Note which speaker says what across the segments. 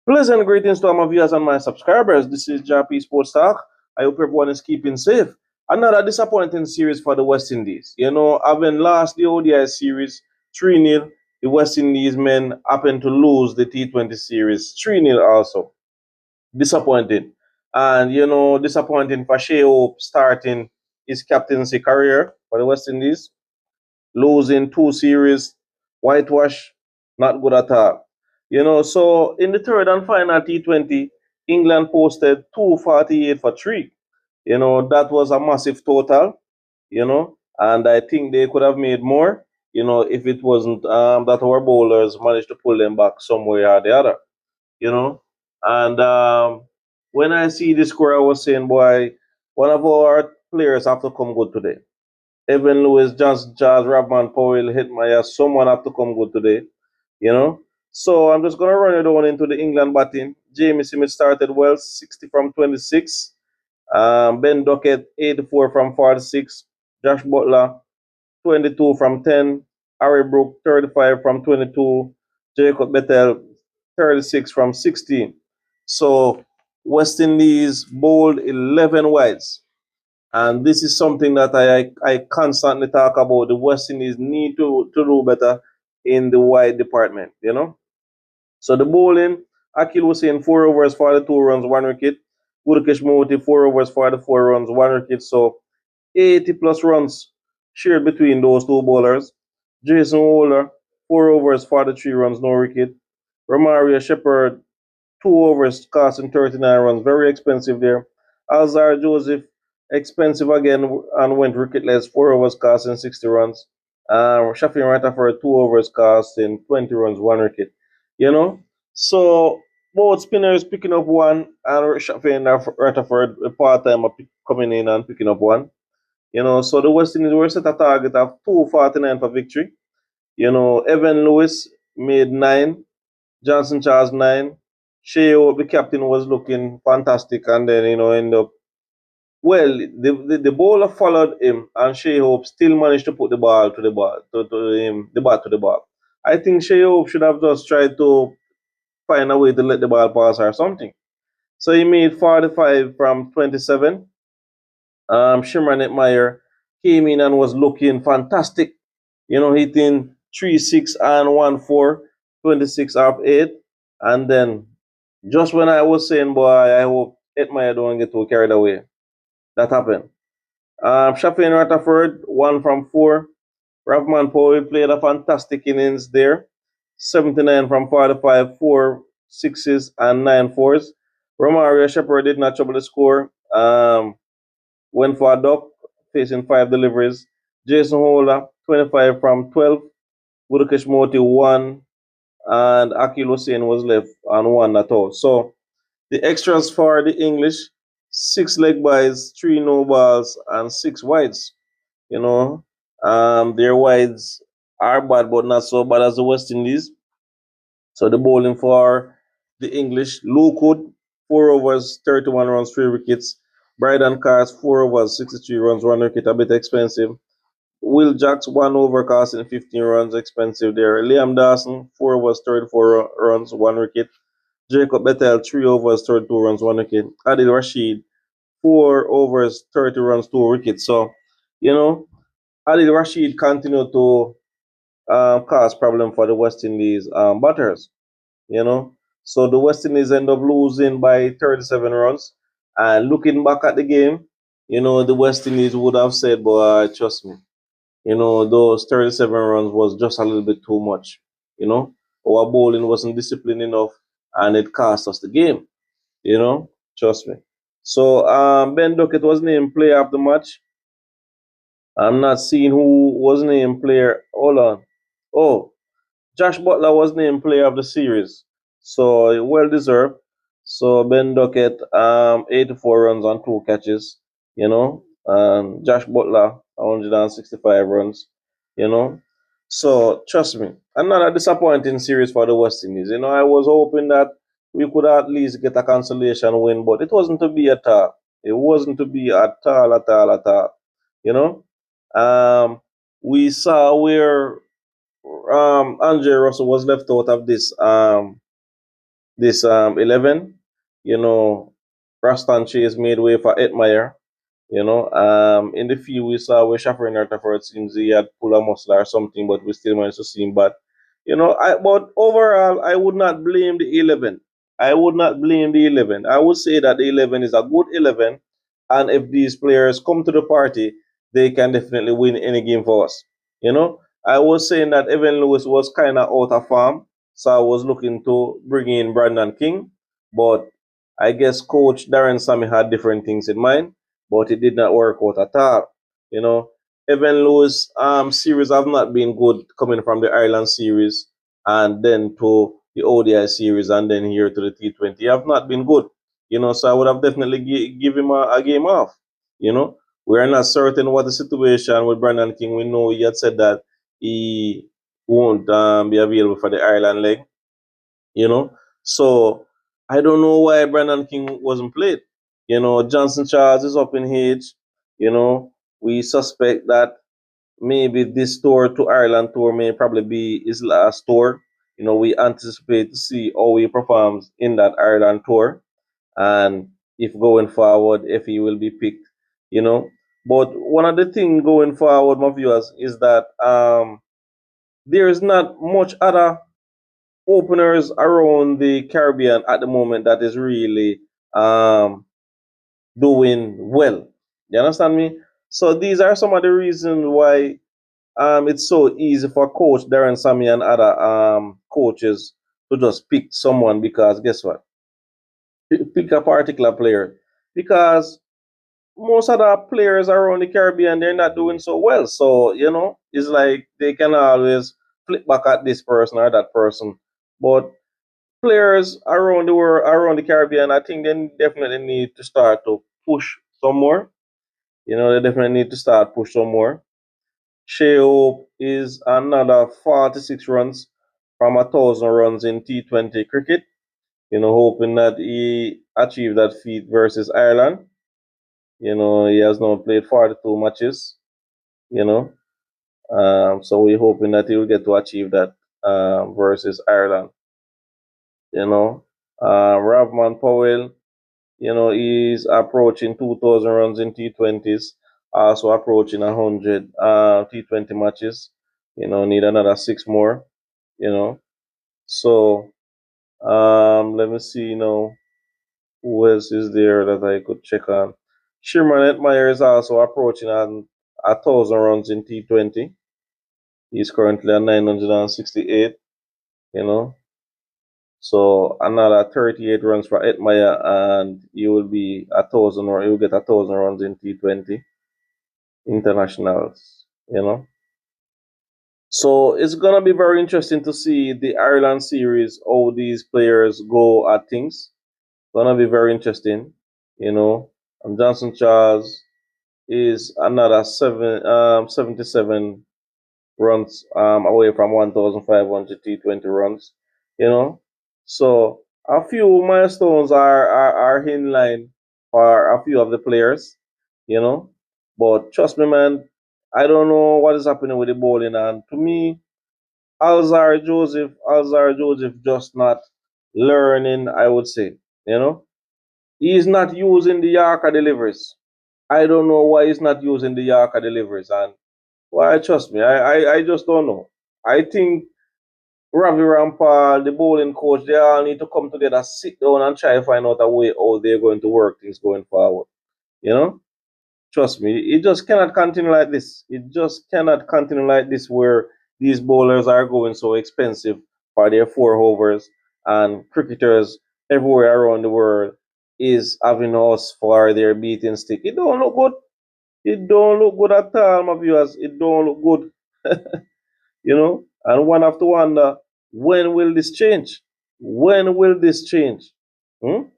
Speaker 1: Pleasant greetings to all my viewers and my subscribers. This is Jah-P Sports Talk. I hope everyone is keeping safe. Another disappointing series for the West Indies. Having lost the ODI series 3-0, the West Indies men happened to lose the T20 series 3-0 also. Disappointing. And, disappointing for Shea Hope starting his captaincy career for the West Indies. Losing two series, whitewash, not good at all. So in the third and final T20, England posted 248 for three. That was a massive total, and I think they could have made more, if it wasn't that our bowlers managed to pull them back somewhere or the other, you know. And when I see the score, I was saying, boy, one of our players have to come good today. Evan Lewis, Johnson, Charles, Robman, Powell, Hitmaya, someone have to come good today, you know. So I'm just gonna run it on into the England batting. Jamie Smith started well, 60 from 26. Ben Duckett, 84 from 46. Josh Butler, 22 from 10. Harry Brook, 35 from 22. Jacob Bettel, 36 from 16. So West Indies bowled 11 wides. And this is something that I constantly talk about. The West Indies need to do better in the wide department. So the bowling, Akil was saying 4 overs, 42 runs, 1 wicket. Gurukesh Moti, 4 overs, 44 runs, 1 wicket. So 80 plus runs shared between those two bowlers. Jason Holder, 4 overs, 43 runs, no wicket. Romario Shepherd, 2 overs, costing 39 runs, very expensive there. Alzar Joseph, expensive again and went wicketless, 4 overs, costing 60 runs. Shafin Rutherford, 2 overs, costing 20 runs, 1 wicket. So both spinners picking up one, and Shafin Rutherford, a part time coming in and picking up one. So the West Indies were set a target of 249 for victory. Evan Lewis made 9, Johnson Charles 9. Shea, the captain, was looking fantastic, and then end up well. The bowler followed him, and Shea Hope still managed to put the ball to the ball to him, the bat to the ball. I think Shea Hope should have just tried to find a way to let the ball pass or something. So he made 45 from 27. Shimron Meyer came in and was looking fantastic. Hitting 3-6 and 1-4, 26 off 8. And then just when I was saying, boy, I hope Meyer don't get too carried away, that happened. Shafin Rutherford, 1 from 4. Ravman Powell played a fantastic innings there. 79 from 45, 4 6s and 9 4s. Romario Shepherd did not trouble the score. Went for a duck, facing 5 deliveries. Jason Holder, 25 from 12. Gurukesh Moti, 1. And Akil Hussain was left on 1 at all. So the extras for the English, 6 leg byes, 3 no balls, and 6 wides. Their wides are bad, but not so bad as the West Indies. So the bowling for the English, Luke Wood, 4 overs, 31 runs, 3 wickets. Bryden Cars, 4 overs, 63 runs, 1 wicket, a bit expensive. Will Jacks, 1 over, costing 15 runs, expensive there. Liam Dawson, 4 overs, 34 runs, 1 wicket. Jacob Bettel, 3 overs, 32 runs, 1 wicket. Adil Rashid, 4 overs, 30 runs, 2 wickets. So, Adil Rashid continued to cause problem for the West Indies batters. So the West Indies end up losing by 37 runs. And looking back at the game, the West Indies would have said, boy, trust me, those 37 runs was just a little bit too much. Our bowling wasn't disciplined enough, and it cost us the game. Trust me. So Ben Duckett was named player of the match. I'm not seeing who was named player. Hold on. Oh, Josh Butler was named player of the series. So well deserved. So Ben Duckett, 84 runs on 2 catches. Josh Butler, 165 runs. You know. So trust me, another disappointing series for the West Indies. I was hoping that we could at least get a consolation win, but it wasn't to be at all. It wasn't to be at all, at all, at all. You know. We saw where Andre Russell was left out of this this 11. You know, Raston Chase made way for Edmire. You know, in the field we saw where Shaffer Rutherford, it seems he had pulled a muscle or something, but we still managed to see him. But but overall, I would not blame the 11. I would not blame the 11. I would say that the 11 is a good 11, and if these players come to the party, they can definitely win any game for us. You know, I was saying that Evan Lewis was kind of out of form, so I was looking to bring in Brandon King, but I guess Coach Darren Sammy had different things in mind, but it did not work out at all. You know, Evan Lewis series have not been good coming from the Ireland series and then to the ODI series and then here to the T20 have not been good. You know, so I would have definitely give him a game off. You know, we are not certain what the situation with Brandon King. We know he had said that he won't be available for the Ireland leg. You know, so I don't know why Brandon King wasn't played. You know, Johnson Charles is up in age. You know, we suspect that maybe this tour to Ireland tour may probably be his last tour. You know, we anticipate to see how he performs in that Ireland tour and if going forward, if he will be picked, you know. But one of the things going forward, my viewers, is that there is not much other openers around the Caribbean at the moment that is really um, doing well. You understand me? So these are some of the reasons why it's so easy for Coach Darren Sammy and other coaches to just pick someone because guess what? Pick a particular player because most of the players around the Caribbean they're not doing so well. So it's like they can always flip back at this person or that person. But players around the world, around the Caribbean, I think they definitely need to start to push some more. You know, they definitely need to start push some more. Shea Hope is another 46 runs from 1,000 runs in T20 cricket. You know, hoping that he achieve that feat versus Ireland. You know, he has now played 42 matches. You know, so we're hoping that he will get to achieve that versus Ireland. You know, Ravman Powell, you know, he's approaching 2,000 runs in T20s, also approaching 100 T20 matches. You know, need another six more. You know, so let me see. Who else is there that I could check on? Sherman Etmeyer is also approaching on 1,000 runs in T20. He's currently at 968. You know, so another 38 runs for Etmeyer, and he will be 1,000, or he will get 1,000 runs in T20 internationals. You know, so it's gonna be very interesting to see the Ireland series, how these players go at things. Gonna be very interesting. You know, and Johnson Charles is another 77 runs away from 1,500 T20 runs. You know, so a few milestones are in line for a few of the players. You know, but trust me, man, I don't know what is happening with the bowling, and to me, Alzar Joseph just not learning. I would say, he's not using the Yorker deliveries. I don't know why he's not using the Yorker deliveries, and why? Trust me, I just don't know. I think Ravi Rampal, the bowling coach, they all need to come together, sit down, and try to find out a way how they're going to work things going forward. You know, trust me, it just cannot continue like this. It just cannot continue like this, where these bowlers are going so expensive for their four overs, and cricketers everywhere around the world is having us for their beating stick. It don't look good. It don't look good at all, my viewers. It don't look good. And one have to wonder, when will this change? When will this change? Hmm?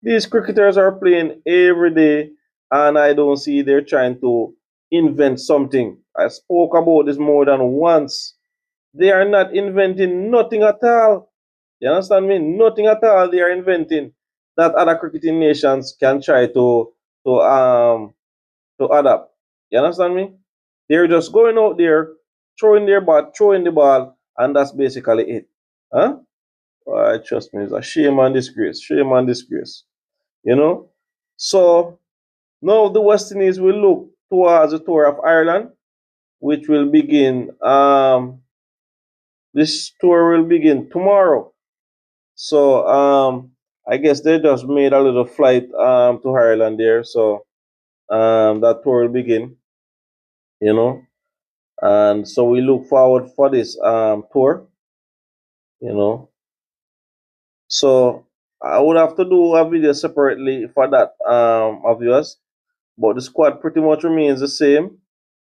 Speaker 1: These cricketers are playing every day, and I don't see they're trying to invent something. I spoke about this more than once. They are not inventing nothing at all. You understand me? Nothing at all they are inventing that other cricketing nations can try to um to adapt. You understand me? They're just going out there, throwing their bat, throwing the ball, and that's basically it. Huh? Trust me, it's a shame and disgrace. Shame and disgrace. You know? So now the West Indies will look towards the tour of Ireland, which will begin this tour will begin tomorrow. So I guess they just made a little flight to Ireland there. So that tour will begin, you know. And so we look forward for this tour, you know. So I would have to do a video separately for that of yours. But the squad pretty much remains the same.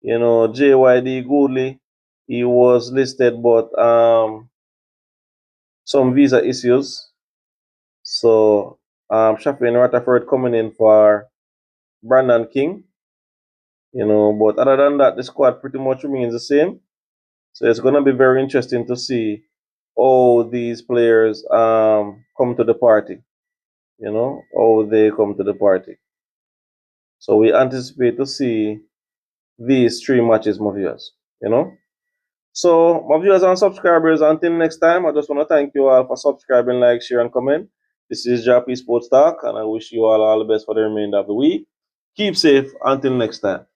Speaker 1: You know, JYD Goodley, he was listed, but some visa issues. So Shafi and Rutherford coming in for Brandon King. You know, but other than that, the squad pretty much remains the same. So it's gonna be very interesting to see how these players come to the party. You know, how they come to the party. So we anticipate to see these three matches, my viewers. You know. So, my viewers and subscribers, until next time, I just want to thank you all for subscribing, like, share, and comment. This is Jah-P Sports Talk, and I wish you all the best for the remainder of the week. Keep safe until next time.